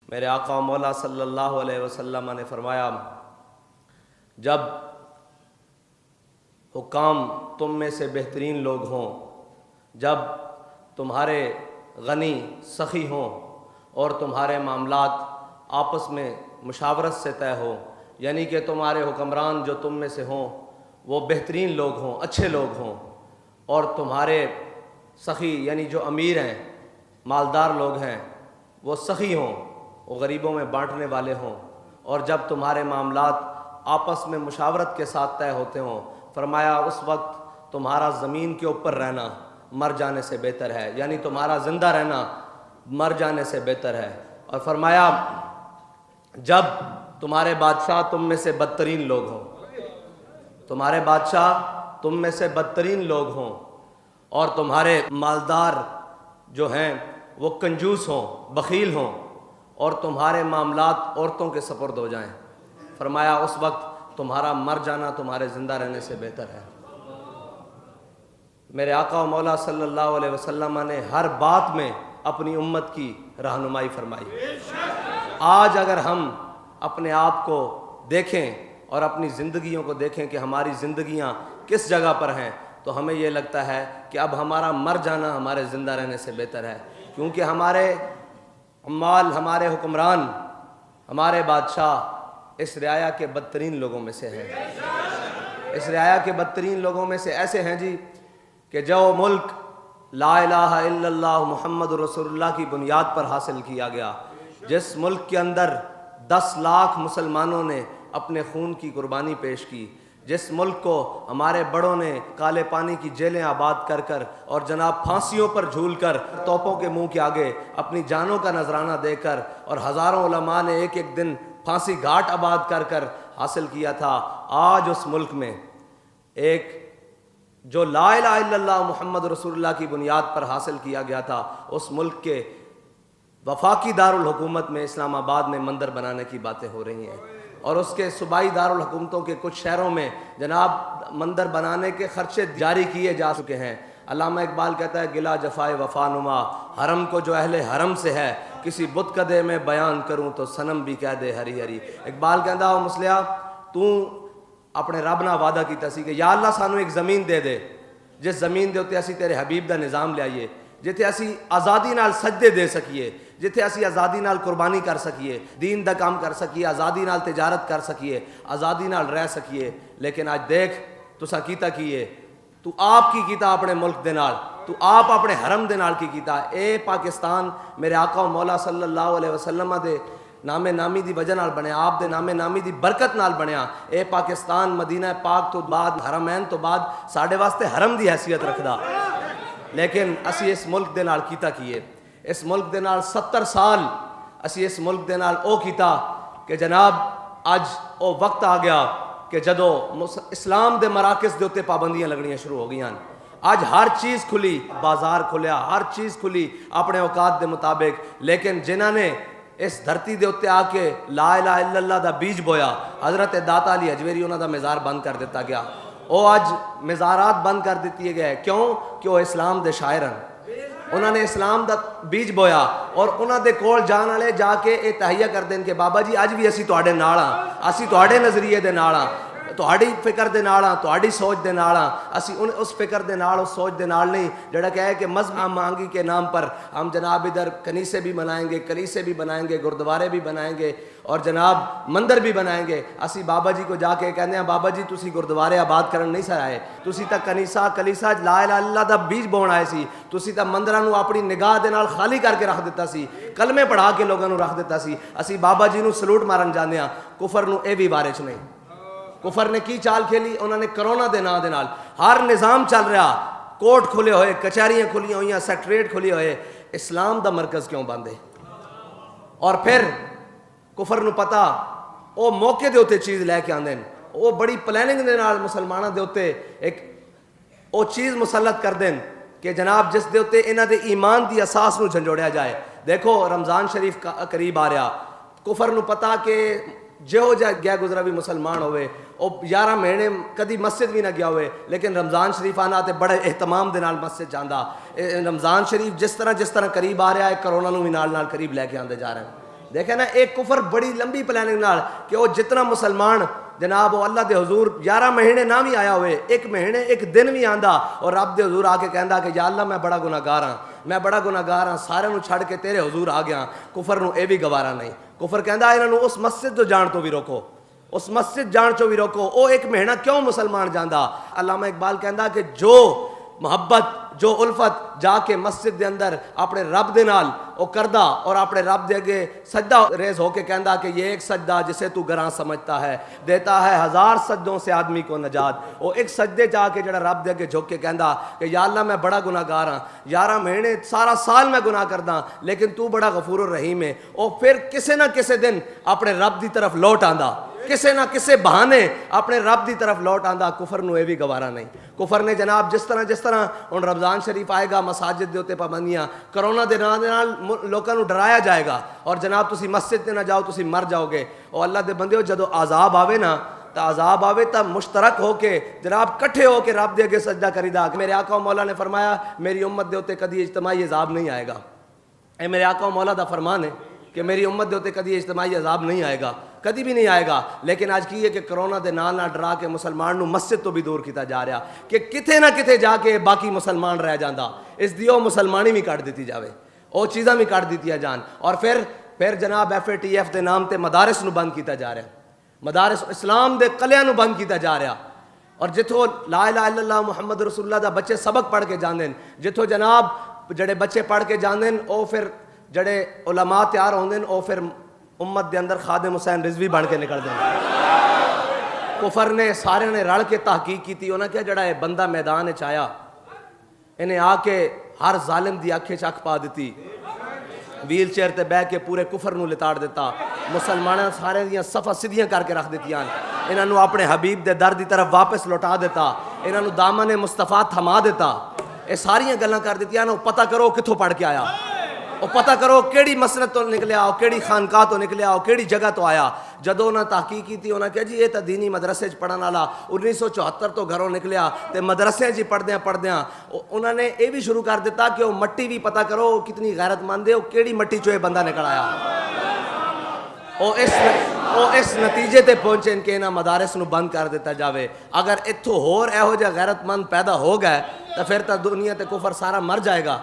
मेरे आका मौला सल्लल्लाहु अलैहि वसल्लम ने फरमाया, जब हुकाम तुम में से बेहतरीन लोग हों, जब तुम्हारे गनी सखी हों और तुम्हारे मामलात आपस में मुशावरत से तय हो, यानी कि तुम्हारे हुक्मरान जो तुम में से हों वो बेहतरीन लोग हों, अच्छे लोग हों, और तुम्हारे सखी यानी जो अमीर हैं, मालदार लोग हैं, वो सखी हों, वो गरीबों में बांटने वाले हों, और जब तुम्हारे मामलात आपस में मुशावरत के साथ तय होते हों, फरमाया उस वक्त तुम्हारा ज़मीन के ऊपर रहना मर जाने से बेहतर है, यानी तुम्हारा ज़िंदा रहना मर जाने से बेहतर है। और फरमाया जब तुम्हारे बादशाह तुम में से बदतरीन लोग हों, तुम्हारे बादशाह तुम में से बदतरीन लोग हों, और तुम्हारे मालदार जो हैं वो कंजूस हों, बखील हों, और तुम्हारे मामलात औरतों के सपुर्द हो जाएं, फरमाया उस वक्त तुम्हारा मर जाना तुम्हारे ज़िंदा रहने से बेहतर है। मेरे आका और मौला सल्लल्लाहु अलैहि वसल्लम ने हर बात में अपनी उम्मत की रहनुमाई फरमाई। आज अगर हम अपने आप को देखें और अपनी ज़िंदगियों को देखें कि हमारी ज़िंदगियां किस जगह पर हैं, तो हमें ये लगता है कि अब हमारा मर जाना हमारे ज़िंदा रहने से बेहतर है, क्योंकि हमारे अम्माल, हमारे हुक्मरान, हमारे बादशाह इस रियाया के बदतरीन लोगों में से हैं। इस रियाया के बदतरीन लोगों में से ऐसे हैं जी कि जो मुल्क ला इलाहा इल्लल्लाह मुहम्मदुर रसूलुल्लाह की बुनियाद पर हासिल किया गया, जिस मुल्क के अंदर 10 लाख मुसलमानों ने अपने खून की कुर्बानी पेश की, जिस मुल्क को हमारे बड़ों ने काले पानी की जेलें आबाद कर कर और जनाब फांसियों पर झूल कर तोपों के मुंह के आगे अपनी जानों का नजराना देकर, और हज़ारों उलमा ने एक एक दिन फांसी घाट आबाद कर कर हासिल किया था, आज उस मुल्क में एक जो ला इलाहा इल्लल्लाह मुहम्मद रसूलुल्लाह की बुनियाद पर हासिल किया गया था, उस मुल्क के वफाकी दारुल हुकूमत में इस्लामाबाद में मंदिर बनाने की बातें हो रही हैं, और उसके सूबाई दारुल हुकूमतों के कुछ शहरों में जनाब मंदिर बनाने के खर्चे जारी किए जा चुके हैं। अल्लामा इकबाल कहता है, गिला जफाए वफानुमा हरम को जो अहले हरम से है, किसी बुत कदे में बयान करूं तो सनम भी कह दे हरी हरी। इकबाल कहता हो मुसलिया, तू अपने रब नाल वादा कीता सी कि या अल्लाह सानू एक ज़मीन दे दे, जिस ज़मीन दे उत्ते असी तेरे हबीब दा निज़ाम लियाइए, जिथे असी आज़ादी नाल सजदे दे सकीए, जिथे असी आज़ादी नाल कुर्बानी कर सकीए, दीन दा काम कर सकीए, आज़ादी नाल तिजारत कर सकीए, आज़ादी नाल रह सकीए। लेकिन आज देख तुसा कीता कीए, तू आप की कीता अपने मुल्क दे नाल, तू आप अपने हरम दे नाल की कीता। ए पाकिस्तान मेरे आका और मौला सल्लल्लाहु अलैहि वसल्लम दे नामे नामी दी वजह नाल बनया, आप दे नामे नामी दी बरकत नाल बनया। ए पाकिस्तान मदीना पाक तो बाद, हरमैन तो बाद साढ़े वास्ते हरम दी हैसियत रखदा, लेकिन असी इस मुल्क दे नाल कीता कीए। इस मुल्क दे नाल 70 साल असी इस मुल्क दे नाल ओ कीता कि जनाब अज ओ वक्त आ गया कि जदों इस्लाम दे मराकज़ दे उत्ते पाबंदियां लगनियां शुरू हो गई। आज हर चीज़ खुली, बाजार खुलिया, हर चीज़ खुली अपने औकात के मुताबिक, लेकिन जिन्हों ने इस धरती के उत्ते आके ला इलाहा इल्लल्लाह दा बीज बोया, हज़रत दाता अली हजवेरी उन्हों का मज़ार बंद कर दिता गया। वो अज मज़ारात बंद कर दिए गए, क्यों कि वो इस्लाम दे शायर हैं, उन्होंने इस्लाम दा बीज बोया, और उन्होंने कोल जान वाले जाके ये तहिया कर दें कि बाबा जी अज भी असी तुहाडे नाल हां, असी तुहाडे नज़रिए दे नाल हां, तुहाडी फिक्र दे नाल हां, तुहाडी सोच दे नाल हां। असी उस फिक्र दे नाल, उस सोच दे नाल नहीं जिहड़ा कहे कि मज़हब मांगी के नाम पर हम जनाब इधर कनीसे भी बनाएंगे, कलीसे भी बनाएंगे, गुरुद्वारे भी बनाएंगे, और जनाब मंदिर भी बनाएंगे। असी बाबा जी को जाके कहते हैं, बाबा जी तुसी गुरुद्वारे आबाद करन नहीं सर आए, तुसी तां कनीसा कलीसा ला इलाहा इल्लल्लाह दा बीज बोण आए सी, तुसी तां मंदिरां नूं अपनी निगाह दे नाल खाली करके रख दिता सी, कलमे पढ़ा के लोगों नूं रख दिता सी। असी बाबा जी नूं सलूट मारन जांदे हां, कुफर नूं इह वी बारे च नहीं। कुफर ने की चाल खेली, उन्होंने करोना के नाम दे नाल हर निज़ाम चल रहा, कोर्ट खुले हुए, कचहरियां खुलियां हुई, सैक्रेट खुले हुए, इस्लाम का मरकज़ क्यों बंद है? और फिर कुफर नूं पता वो मौके के उत्ते चीज़ लैके आते हैं, वो बड़ी प्लैनिंग के नाल मुसलमानों के उत्ते एक वो चीज़ मुसलत कर दें कि जनाब जिस दे उत्ते इन्हां दे ईमान की असास नूं झंझोड़िया जाए। देखो रमज़ान शरीफ का करीब आ रहा, कुफर नूं पता कि जो जा गया गुजरा भी मुसलमान होवे, वो 11 महीने कभी मस्जिद भी ना गया हुए, लेकिन रमज़ान शरीफ आना तो बड़े एहतमाम के नाल मस्जिद जाता। रमज़ान शरीफ जिस तरह करीब आ रहा है, करोना भी नाल करीब लैके आते जा रहे हैं। देखे ना एक कुफर बड़ी लंबी प्लानिंग नाल कि वो जितना मुसलमान जनाब वो अल्लाह दे हुजूर 11 महीने ना भी आया हुए, एक महीने एक दिन भी आंदा और रब दे हुजूर आके कहंदा कि या अल्लाह मैं बड़ा गुनाहगार हाँ, मैं बड़ा गुनाहगार हाँ, सारे नूं छड़ के तेरे हुजूर आ गया। कुफर नूं ये भी गवारा नहीं। कुफर कहंदा इन्हां नूं उस मस्जिद जो जान तो भी रोको, उस मस्जिद जान चो भी रोको। वो एक महीना क्यों मुसलमान जांदा? अल्लामा इकबाल कहंदा कि जो मुहब्बत जो उल्फत जाके मस्जिद के अंदर अपने रब दे नाल ओ करदा और अपने रब दे अगे सजदा रेज होके कहंदा कि ये एक सजदा जिसे तू गरां समझता है देता है 1000 सजदों से आदमी को नजात। वो एक सजदे जाके जड़ा रब दे अगे झुक के कहंदा कि या अल्लाह मैं बड़ा गुनाहगार हाँ, 11 महीने सारा साल मैं गुनाह करदा लेकिन तू बड़ा गफूर रहीम है। और फिर किसी ना किसी दिन अपने रब की तरफ लौट आंदा, किसी ना किसी बहाने अपने रब की तरफ लौट आंदा। कुफर नूं भी गवारा नहीं। कुफर ने जनाब जिस तरह हुण रमज़ान शरीफ आएगा, मसाजिद के उत्ते पाबंदियां, करोना के नाल लोगों को डराया जाएगा और जनाब तुसी मस्जिद से ना जाओ तुसी मर जाओगे। और अल्लाह के बंदे जदों आज़ाब आवे ना तो आज़ाब आवे तो मुश्तरक होके जनाब कट्ठे होके रब दे अगे सजदा करीदा। मेरे आका मौला ने फरमाया मेरी उम्मत के उत्ते कदी इज्तिमाई अज़ाब नहीं आएगा। ये मेरे आका मौला का फरमान है कि मेरी उम्मत के उत्ते कदी इज्तिमाई अज़ाब नहीं आएगा, कभी भी नहीं आएगा। लेकिन आज की है कि कोरोना के नाल ना डरा के मुसलमान नूं मस्जिद तो भी दूर किया जा रहा कि किथे ना किथे जाके बाकी मुसलमान रह जाता, इसकी वो मुसलमानी भी कट दी जाए, वो चीज़ां भी कट दी जान। और फिर जनाब FATF के नाम से मदारस नूं बंद किया जा रहा, मदारस इस्लाम के कलियां नूं बंद किया जा रहा। और जिथों ला इलाहा इल्लल्लाह मुहम्मद रसूलुल्लाह दा बच्चे सबक पढ़ के जाते हैं, जिथों जनाब जड़े बच्चे पढ़ के जाते हैं वो फिर जड़े उलमा तैयार होंदे हैं वो फिर उम्मत के अंदर खादिम हुसैन रिजवी बन के निकलते हैं। कुफर ने सारे ने रल के तहकीक की, उन्हें क्या जड़ा है बंदा मैदान च आया इन्हें आके हर जालिम की अख च अख पा दी, व्हील चेयर पर बह के पूरे कुफर नूं लिताड़ दिता, मुसलमानों सारे दियां सफ़ा सीधियां करके रख दित्तियां, इन्हों अपने हबीब के दर की तरफ वापस लौटा दिता, इन्हों दामन मुस्तफा थमा दिता। ये सारियां गल्लां कर दित्तियां। पता करो कित्थों पढ़ के आया, और पता करो केड़ी मसनद तो निकलिया, और केड़ी खानका तो निकलिया, और केड़ी जगह तो आया। जदों उन्हें तहकीक की उन्हें कहा जी ये तो दीनी मदरसे पढ़ने वाला 1974 तो घरों निकलिया तो मदरसे जी पढ़द्या उन्होंने ये भी शुरू कर दिता कि वो मट्टी भी पता करो कितनी गैरतमंद है, वो केड़ी मट्टी चो ये बंदा निकल आया। वो इस नतीजे ते पहुंचे इनके इन्हां मदारस नूं बंद कर दिता जाए। अगर इत्थों होर इहो जिहा गैरतमंद पैदा हो गए तो फिर तो दुनिया ते कुफर सारा मर जाएगा,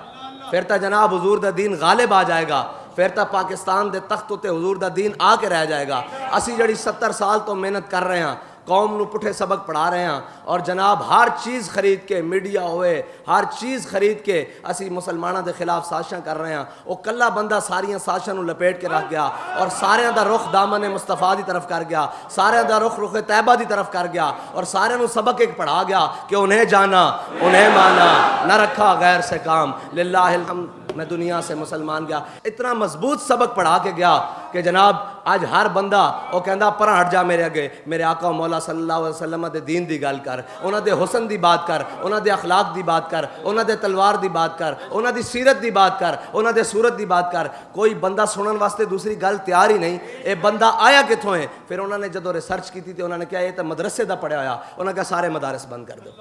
फिर तो जनाब हुजूर दा दीन गालिब आ जाएगा, फिर तो पाकिस्तान के तख्त उत्ते हुजूर दा दीन आके रह जाएगा। असी जड़ी 70 साल तो मेहनत कर रहे हैं, कौम नूं पुठे सबक पढ़ा रहे हैं, और जनाब हर चीज़ खरीद के मीडिया होए हर चीज़ खरीद के असी मुसलमानों के खिलाफ साजिशां कर रहे हैं। वो कला बंदा सारियां साजिशां नूं लपेट के रख गया और सारियां दा रुख दामन मुस्तफा की तरफ कर गया, सारियां दा रुख रुख तैयबा की तरफ कर गया, और सारियां नूं सबक एक पढ़ा गया कि उन्हें जाना उन्हें माना, न रखा गैर से काम, लिल्लाहिल हम्द मैं दुनिया से मुसलमान गया। इतना मजबूत सबक पढ़ा के गया कि जनाब आज हर बंदा वो कहता पर हट जा मेरे अगे, मेरे आका मौला सल्लल्लाहु अलैहि वसल्लम दे दीन की गल कर, उन्होंने हुसन की बात कर, उन्होंने अखलाक की बात कर, उन्होंने तलवार की बात कर, उन्होंने सीरत की बात कर, उन्होंने सूरत की बात कर। कोई बंदा सुनने वास्ते दूसरी गल तैयार ही नहीं। ये बंदा आया कितों है? फिर उन्होंने जो रिसर्च की तो उन्होंने कहा यह तो मदरसे का पढ़िया होया, उन्होंने कहा सारे मदारस बंद कर दो,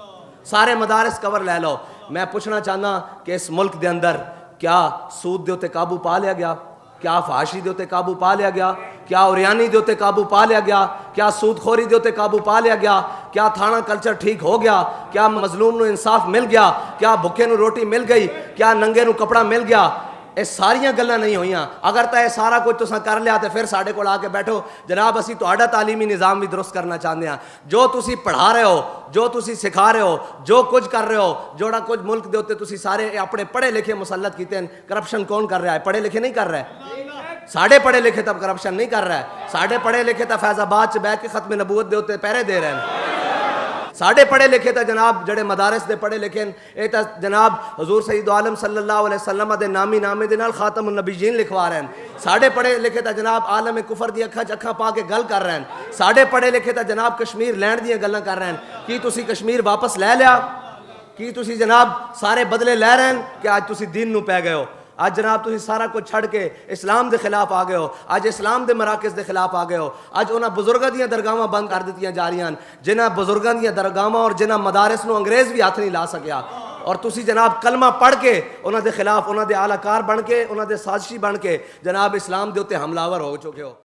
सारे मदारस कवर लै लो। मैं पूछना चाहना कि इस मुल्क के अंदर क्या सूद के उत्ते काबू पा लिया गया? क्या फहाशी के उत्ते काबू पा लिया गया? क्या उरियानी के उत्ते काबू पा लिया गया? क्या सूदखोरी के उत्ते काबू पा लिया गया? क्या थाना कल्चर ठीक हो गया? क्या मजलूम नूं इंसाफ मिल गया? क्या भुखे नूं रोटी मिल गई? क्या नंगे नूं कपड़ा मिल गया? ये सारियां गल्लां नहीं हुई। अगर तो यह सारा कुछ तुसां कर लिया तो फिर साढ़े कोल आके बैठो जनाब असी तुहाडा तालीमी निज़ाम भी दुरुस्त करना चाहते हैं। जो तुसी पढ़ा रहे हो, जो तुसी सिखा रहे हो, जो कुछ कर रहे हो, जोड़ा कुछ मुल्क के उत्ते तुसी सारे अपने पढ़े लिखे मुसलत कीते हैं। करप्शन कौन कर रहा है? पढ़े लिखे नहीं कर रहा है। साढ़े पढ़े लिखे तब करप्शन नहीं कर रहा है। साढ़े पढ़े लिखे तो फैजाबाद च बह के खत्म नबूवत के उत्ते पहरे दे रहे हैं। साढ़े पढ़े लिखे तो जनाब जड़े मदारस दे पढ़े लिखे ये तो जनाब हजूर सईद आलम सल्लल्लाहु अलैहि वसल्लम दे नामी नामे दे नाल खातमुन नबीयीन लिखवा रहे हैं। साढ़े पढ़े लिखे तो जनाब आलम कुफर दी अखा च अखा पा के गल कर रहे हैं। साढ़े पढ़े लिखे तो जनाब कश्मीर लैंड दी गल्लां कर रहे हैं। कि तुसी कश्मीर वापस लै लिया? कि तुसी जनाब सारे बदले लै रहे हैं कि अज तुसी दीन नूं पै गए हो? आज जनाब तुम सारा कुछ छड़ के इस्लाम के खिलाफ आ गए हो, आज इस्लाम के मराकज़ के खिलाफ आ गए हो। आज उन्होंने बुजुर्गों दी दरगाहां बंद कर दी जा रही हैं, जिन्होंने बुजुर्गों दी दरगाहां और जिन्होंने मदारस नूं अंग्रेज़ भी हाथ नहीं ला सकिया। और तुसी जनाब कलमा पढ़ के उन्होंने खिलाफ, उन्होंने आलाकार बन के, उन्होंने साजिशी बन के जनाब इस्लाम के उत्ते हमलावर हो चुके हो।